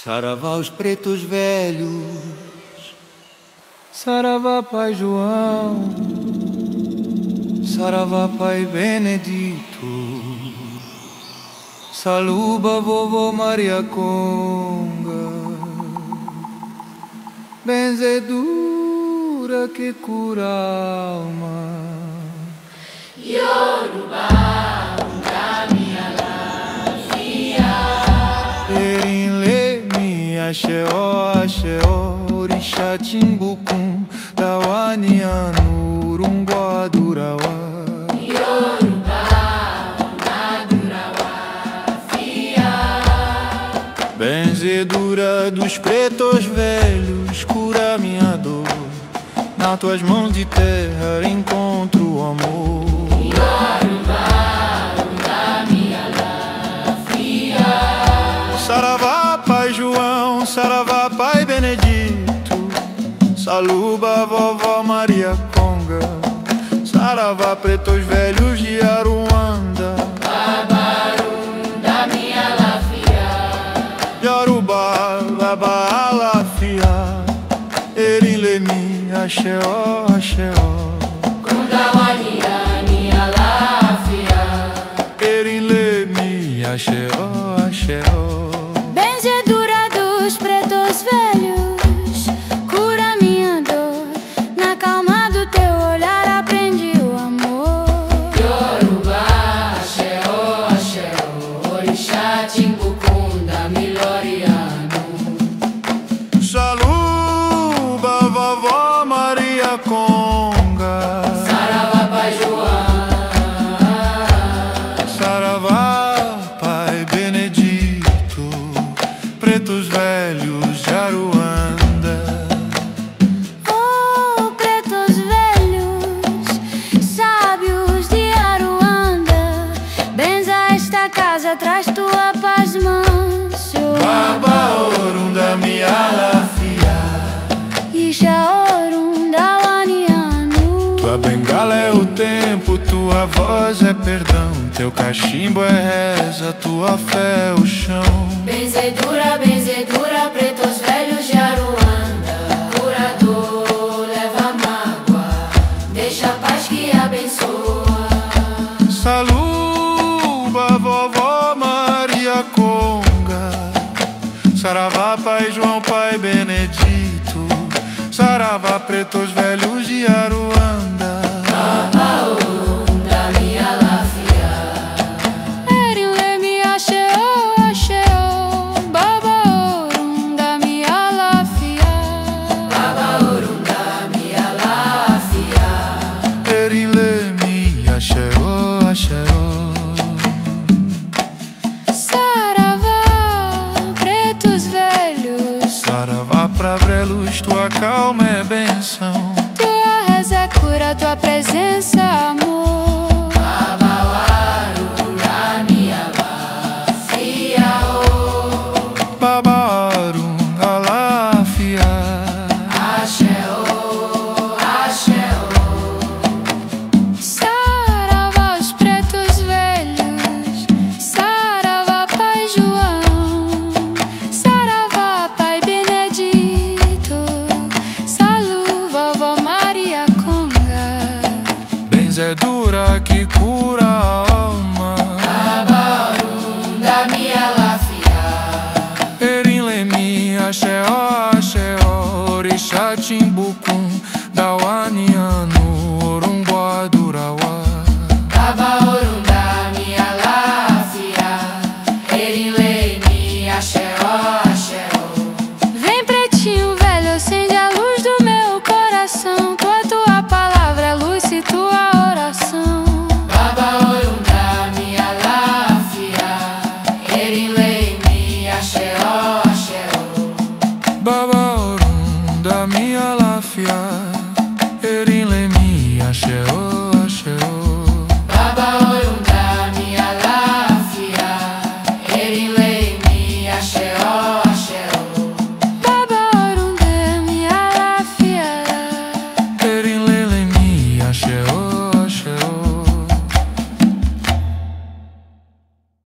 Saravá os pretos velhos, saravá Pai João, saravá Pai Benedito, saluba vovó Maria Conga, benzedura que cura a alma. Yorubá, minha lafia. Erinle mi axeó, axeó, orixá Timbucum, Tawaniano, Urunguá, Durauá. Yorubá, Durauá, fia. Benzedura dos pretos velhos, cura minha dor. Nas tuas mãos de terra encontro o amor. Saravá Pai João, saravá Pai Benedito, saluba vovó Maria Conga, saravá pretos velhos de Aruanda, Babarum da minha lafia. Yorubá, Babá, Lafia, Erinlemi, Axeó, Axeó, Kundawaniya, minha lafia. Erinlemi, Axeó, Axeó. Benzedura dos pretos velhos, cura minha dor. Na calma do teu olhar aprendi o amor. Yorubá, axeó, axeó, orixá Timbucunda, miloriano. Saluba vovó Maria Conga, Saravá Pai João, saravá Pai Benedito, pretos velhos de Aruanda. Oh, pretos velhos, sábios de Aruanda, benza esta casa, traz tua paz manso. Baba Orum da minha lafia, Isha Orum Dawaniano. tua bengala é o tempo, tua voz é perdão, teu cachimbo é reza, tua fé é o chão. benzedura, benzedura, pretos velhos de Aruanda. Curador, leva mágoa, deixa a paz que abençoa. Saluba vovó Maria Conga, saravá Pai João, Pai Benedito, saravá pretos velhos de Aruanda. Babarum da minha lafia. Erinlemi, axeó, axeó, Baba Orum da minha lafia. Babarum da minha lafia. Erinlemi, axeó, axeó. Saravá, pretos velhos, Saravá pra vrelos, tua calma é benção. tua reza é cura, tua presença é amor. Babawaru da minha lafia. Baba Orum da Lafia, Axeó, axeó. Saravá os pretos velhos, saravá Pai João, saravá Pai Benedito, salu vovó Maria Conga. benzedura que cura a alma. Babarum da minha lafia. Erinlemi, axeó, axeó, orixá Timbucum, Dawaniano, Urunguá, Durauá. Babarum da minha lafia. Erinlemi, axeó, axeó. Vem pretinho velho, acende a luz do meu coração. Tua palavra é luz e tua oração. Babarum da minha lafia. Erinlemi, axeó, axeó. Baba Orum da minha lafia,